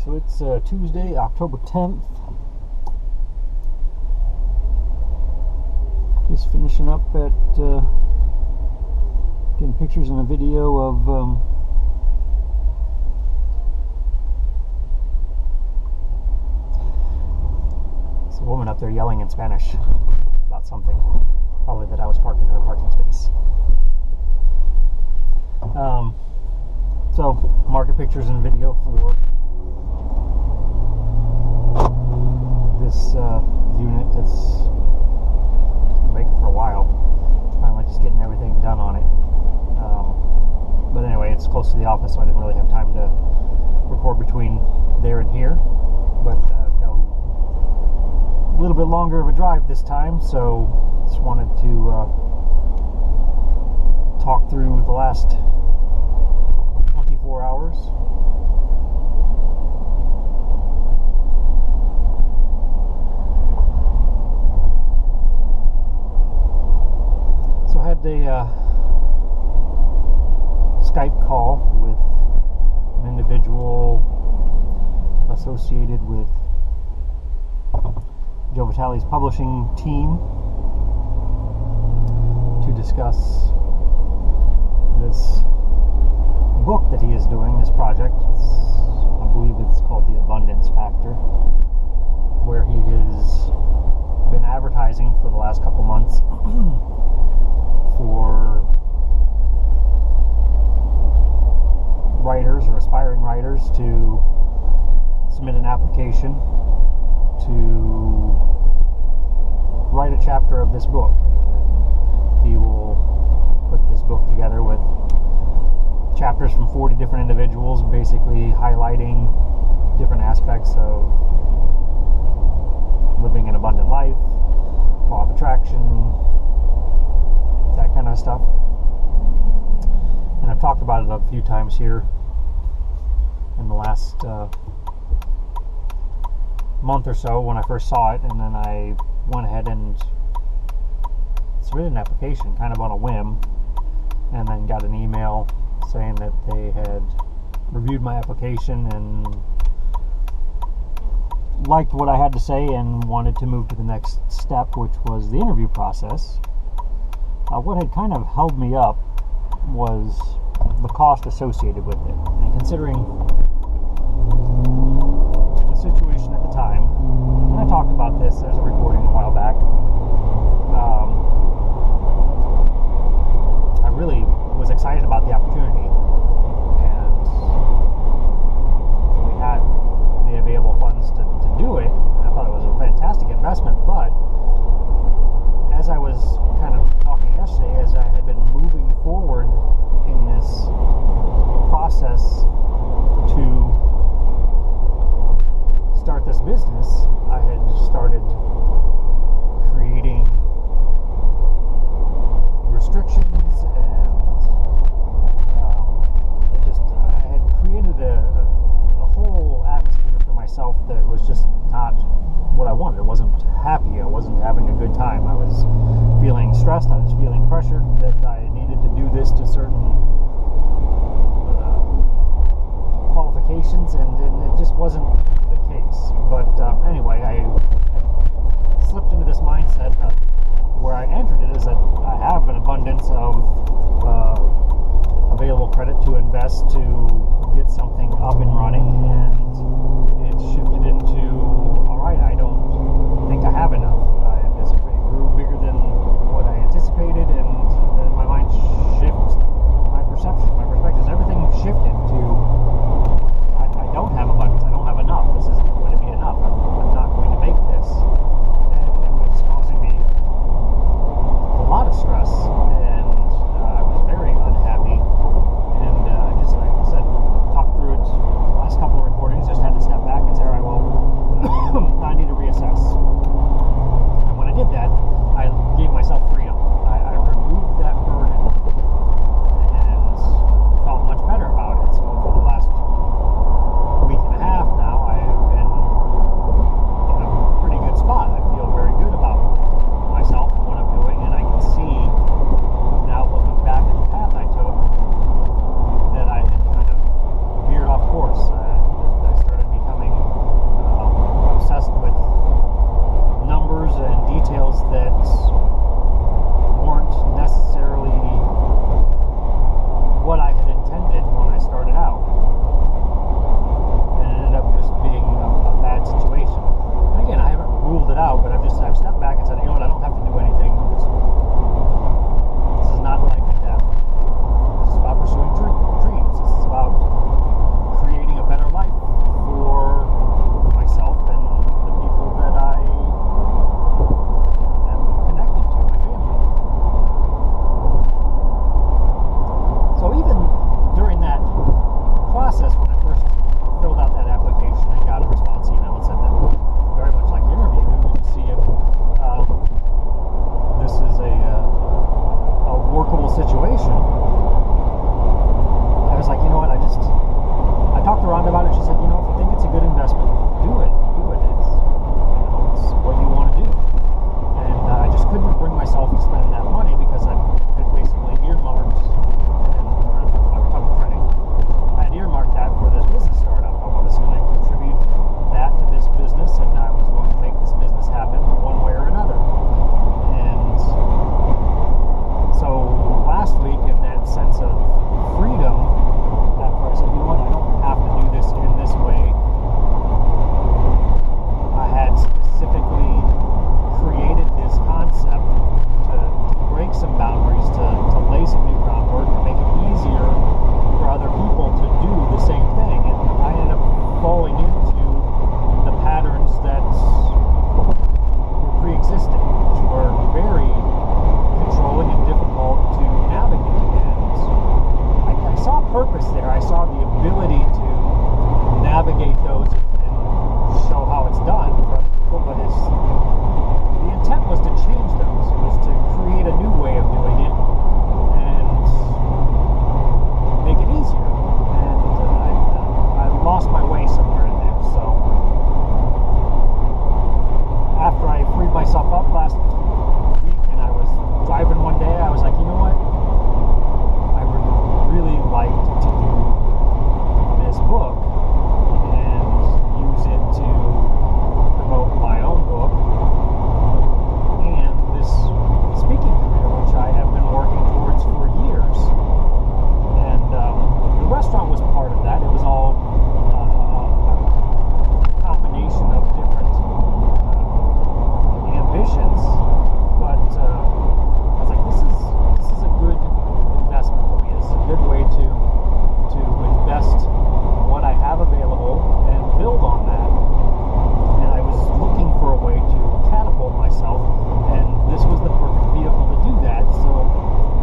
So it's Tuesday, October 10th. Just finishing up at getting pictures and a video of there's a woman up there yelling in Spanish about something, probably that I was parked in her parking space. So market pictures and video for this unit that's been vacant for a while. Finally just getting everything done on it. But anyway, it's close to the office, so I didn't really have time to record between there and here. But I've got a little bit longer of a drive this time, so just wanted to talk through the last 24 hours. So I had a Skype call with an individual associated with Joe Vitale's publishing team to discuss this book that he is doing, this project. I believe it's called The Abundance Factor, where he has been advertising for the last couple months for writers or aspiring writers to submit an application to write a chapter of this book, and he will put this book together with chapters from 40 different individuals, basically highlighting different aspects of living an abundant life, law of attraction, that kind of stuff. And I've talked about it a few times here in the last month or so when I first saw it, and then I went ahead and submitted an application kind of on a whim, and then got an email saying that they had reviewed my application and liked what I had to say and wanted to move to the next step, which was the interview process. What had kind of held me up was the cost associated with it, and considering the situation at the time, and I talked about this, there's a recording a while back, I really was excited about the opportunity, and we had the available funds to do it, and I thought it was a fantastic investment. But as I was kind of talking yesterday, as I had been moving forward in this process to start this business, I had started creating restrictions, and I had created a whole atmosphere for myself that was just not what I wanted. I wasn't happy. I wasn't having a good time. I was feeling stressed. I was feeling pressured that I needed to do this to certain qualifications, and it just wasn't the case. But anyway, I slipped into this mindset where I entered it is that I have an abundance of available credit to invest to get something up and running, and it shifted into, alright, I don't think I have enough. It grew bigger than what I anticipated, and then my mind shifted, my perception, my perspectives, everything shifted to, I don't have abundance, I don't have enough, this isn't going to be enough, I'm not going to make this, and it was causing me a lot of stress, and I was very unhappy, and just like I said, talked through it the last couple of recordings. purpose there. I saw the ability to navigate those and show how it's done for other people, but the intent was to change those. It was to create a new way of doing it and make it easier. And I lost my way somewhere in there. So after I freed myself up last week and I was driving one day, I was like, you know what? I would really like to do this book and use it to promote my own book and this speaking career, which I have been working towards for years. And the restaurant was part of that. It was all a combination of different ambitions, but I was like, this is a good investment for me. It's a good way to invest what I have available and build on that. And I was looking for a way to catapult myself, and this was the perfect vehicle to do that. So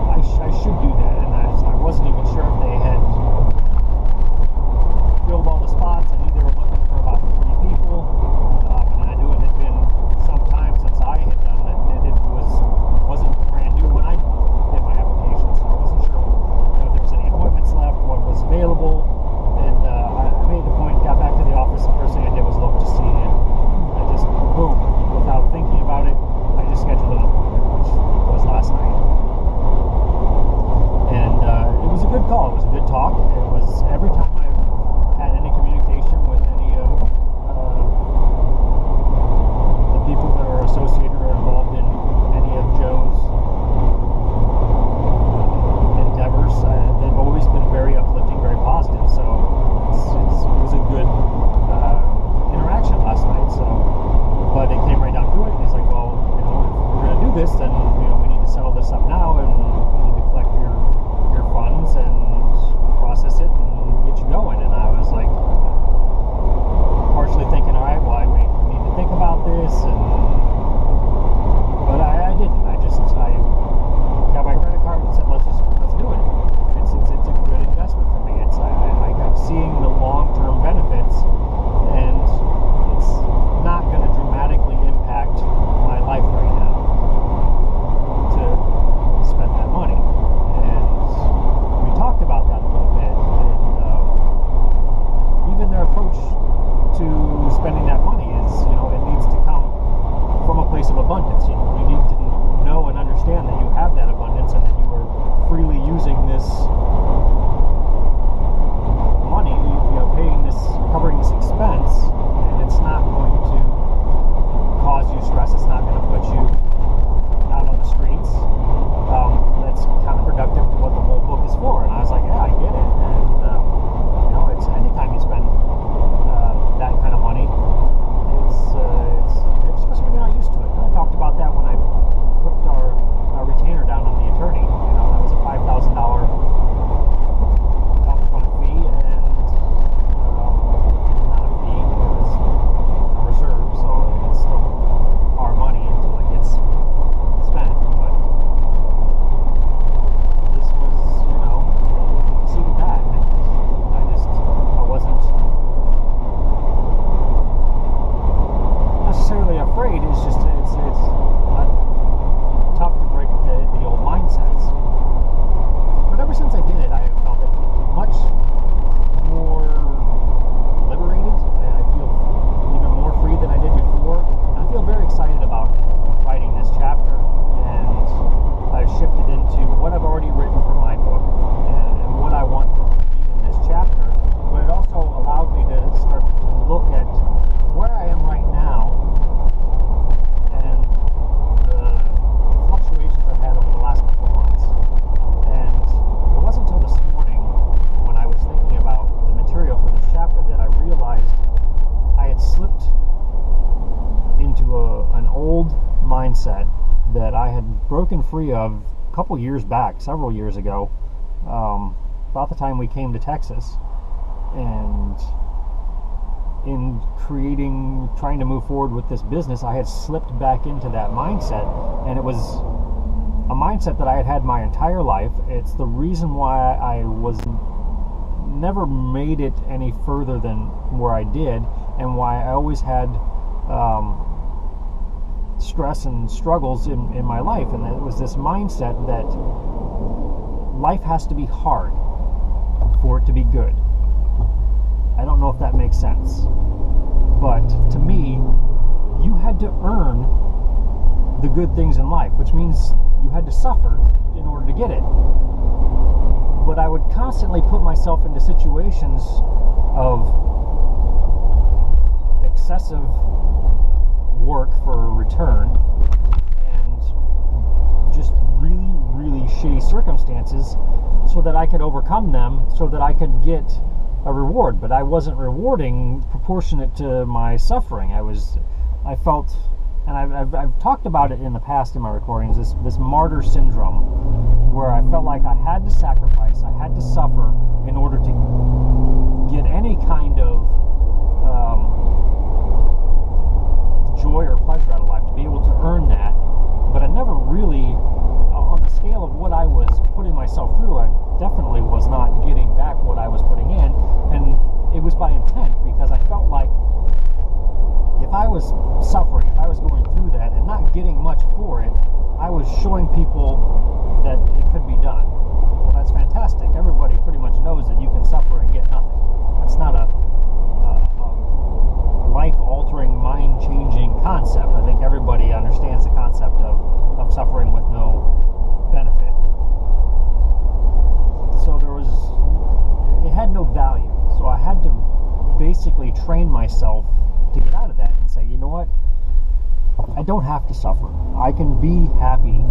I should do that. And I wasn't even sure if they had filled all the spots. I knew they were looking for about 3 people, and I knew it had been some time since I had done it, and it wasn't brand new when I did my application, so I wasn't sure if there was any appointments left, what was available. And I made the point, got back to the office, the first thing I did was look to see, and I just, boom, without thinking about it, I just scheduled an appointment, which was last night. And it was a good call. It was a good talk. It was every time I had any communication with any of the people that are associated or involved in any of Joe's endeavors, they've always been very uplifting, very positive. So it was a good interaction last night. So, but it came right down to it. He's like, well, if we're going to do this, then we need to settle this up now, and you need to collect your funds and process it and get you going. And I was like, partially thinking, all right, well, I may need to think about this, but I didn't. I got my credit card and said, let's do it. It's a good investment for me. I'm seeing the long-term benefits, and it's not going to dramatically impact my life right now to spend that money. And we talked about that a little bit, and even their approach to spending that money is, it needs to come from a place of abundance. You need to know and understand that you have that abundance and that you are freely using this money, paying this, covering this expense, and it's not going to cause you stress. It's not going to put you out on the streets. That's counterproductive to what the whole book is for. And I was like, yeah, I get it. And it's anytime you spend that kind of money, it's especially when you're not used to it. And I talked about that when I put our retainer down on the attorney. That was a $5,000 upfront fee, and not a fee, it was a reserve, so it's still our money until it gets spent. But this was, exceeded that, and I wasn't necessarily afraid. It's tough to break the old mindsets. But ever since I did it, I have felt it much more liberated. I feel even more free than I did before. And I feel very excited about writing this chapter. And I've shifted into what I've already written for my book and what I want to be in this chapter. But it also allowed me to start to look at where I am right now and the fluctuations I've had over the last couple of months. And it wasn't until this morning when I was thinking about the material for this chapter that I realized I had slipped into an old mindset that I had broken free of a couple years back, several years ago, about the time we came to Texas. And in trying to move forward with this business, I had slipped back into that mindset, and it was a mindset that I had had my entire life. It's the reason why I was never made it any further than where I did, and why I always had stress and struggles in my life. And it was this mindset that life has to be hard for it to be good. I don't know if that makes sense, but to me, you had to earn the good things in life, which means you had to suffer in order to get it. But I would constantly put myself into situations of excessive work for a return and just really, really shitty circumstances so that I could overcome them, so that I could get a reward. But I wasn't rewarding proportionate to my suffering. I felt, and I've talked about it in the past in my recordings, this martyr syndrome, where I felt like I had to sacrifice, I had to suffer in order to get any kind of joy or pleasure out of life, to be able to earn that. But I never really, on the scale of what I was putting myself through, I definitely was not getting back what I was putting in, and it was by intent, because I felt like if I was suffering, if I was going through that and not getting much for it, I was showing people that it could be done. Well, that's fantastic. Everybody pretty much knows that you can suffer and get nothing. That's not a life-altering, mind-changing concept. I think everybody understands the concept of suffering with no benefit. So it had no value. So I had to basically train myself to get out of that and say, you know what? I don't have to suffer. I can be happy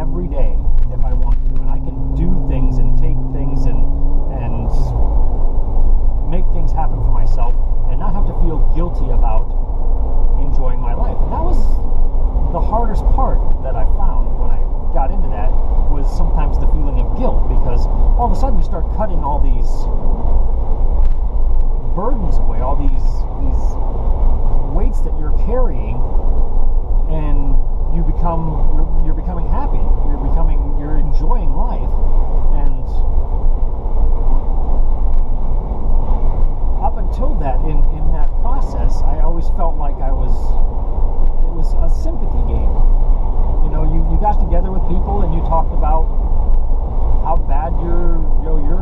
every day if I want to, and I can do things and take things and make things happen for myself and not have to feel guilty about enjoying my life. And that was the hardest part that I found when I got into that, was sometimes the feeling of guilt, because all of a sudden you start cutting all these burdens away, all these weights that you're carrying, and you're becoming happy. You're enjoying life. And up until that, in that process, I always felt like it was a sympathy game. You know, you got together with people and you talked about how bad your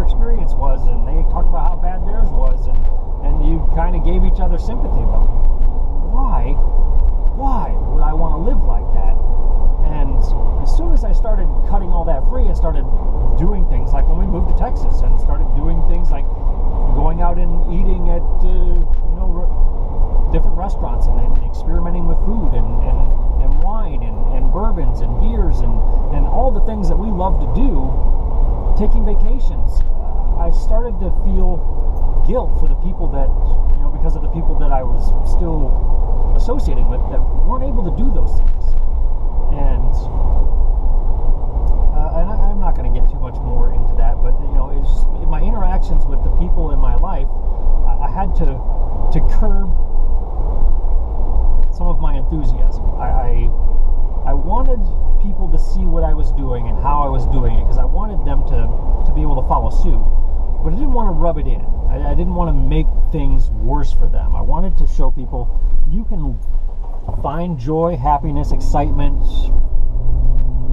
experience was, and they talked about how bad theirs was, and you kind of gave each other sympathy. But why would I want to live like that? And as soon as I started cutting all that free and started doing things like when we moved to Texas, and started doing things like going out and eating at different restaurants, and then experimenting with food and wine and bourbons and beers and all the things that we love to do, taking vacations, I started to feel guilt for the people that, because of the people that I was still associating with that weren't able to do those things. And I'm not going to get too much more into that, but it's just, in my interactions with the people in my life, I had to curb some of my enthusiasm. I wanted people to see what I was doing and how I was doing it, because I wanted them to be able to follow suit. But I didn't want to rub it in. I didn't want to make things worse for them. I wanted to show people you can find joy, happiness, excitement,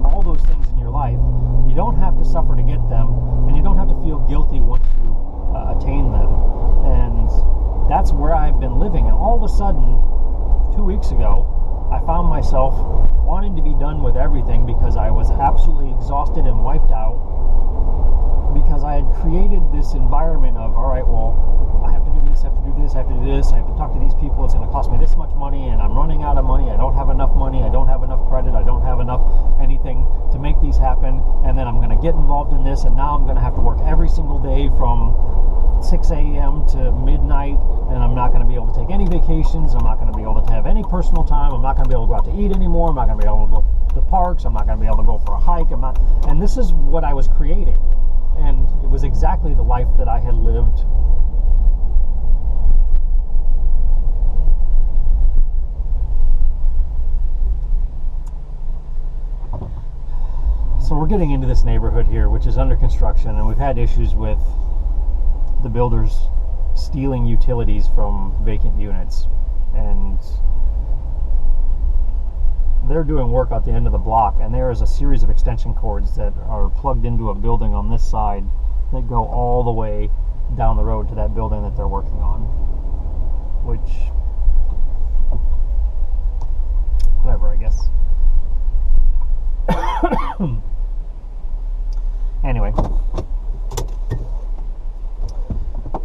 all those things in your life. You don't have to suffer to get them, and you don't have to feel guilty once you attain them. And that's where I've been living. And all of a sudden, 2 weeks ago, I found myself wanting to be done with everything, because I was absolutely exhausted and wiped out, because I had created this environment of, all right, well, I have to do this, I have to do this, I have to do this, I have to talk to these people, it's going to cost me this much money, and I'm running out of money, I don't have enough money, I don't have enough credit, I don't have enough anything to make these happen, and then I'm going to get involved in this, and now I'm going to have to work every single day from 6 a.m. to midnight, and I'm not going to be able to take any vacations, I'm not going to be able to have any personal time, I'm not going to be able to go out to eat anymore, I'm not going to be able to go to the parks, I'm not going to be able to go for a hike, and this is what I was creating. And it was exactly the life that I had lived. So we're getting into this neighborhood here, which is under construction, and we've had issues with the builders stealing utilities from vacant units, and they're doing work at the end of the block, and there is a series of extension cords that are plugged into a building on this side that go all the way down the road to that building that they're working on, which, whatever, I guess. Anyway,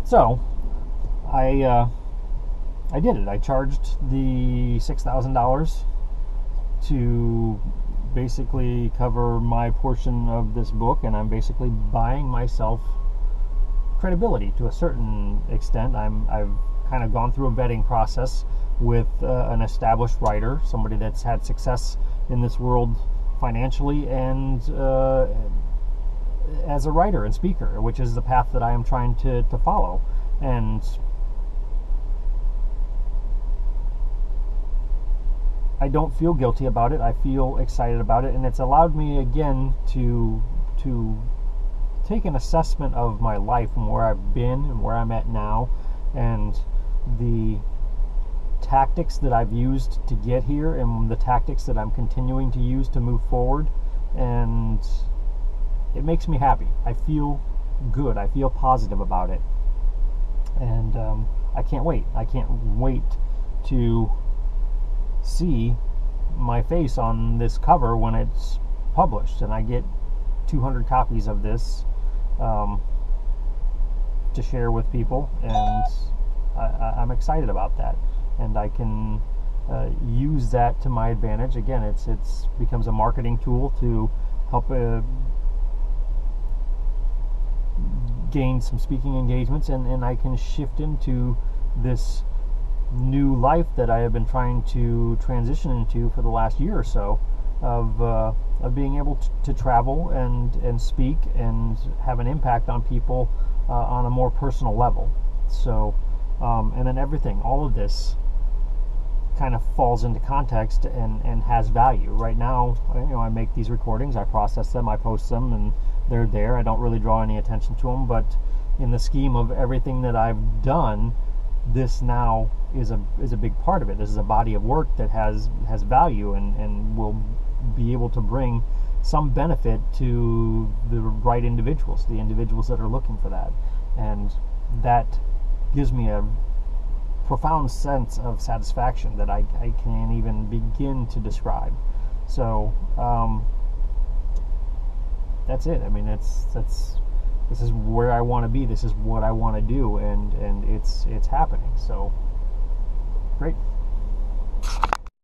so I did it. I charged the $6,000 to basically cover my portion of this book, and I'm basically buying myself credibility to a certain extent. I've kind of gone through a vetting process with an established writer, somebody that's had success in this world financially and as a writer and speaker, which is the path that I am trying to follow. And I don't feel guilty about it. I feel excited about it, and it's allowed me again to take an assessment of my life and where I've been and where I'm at now, and the tactics that I've used to get here and the tactics that I'm continuing to use to move forward, and it makes me happy. I feel good. I feel positive about it, and I can't wait. I can't wait to see my face on this cover when it's published and I get 200 copies of this to share with people, and I'm excited about that, and I can use that to my advantage. Again, it's becomes a marketing tool to help gain some speaking engagements, and I can shift into this new life that I have been trying to transition into for the last year or so, of being able to travel and speak and have an impact on people on a more personal level. So and then everything, all of this kind of falls into context and has value. Right now, I make these recordings, I process them, I post them, and they're there. I don't really draw any attention to them, but in the scheme of everything that I've done, this now is a big part of it. This is a body of work that has value and will be able to bring some benefit to the right individuals, the individuals that are looking for that. And that gives me a profound sense of satisfaction that I can't even begin to describe. So that's it. I mean, this is where I want to be. This is what I want to do, and it's happening. So great.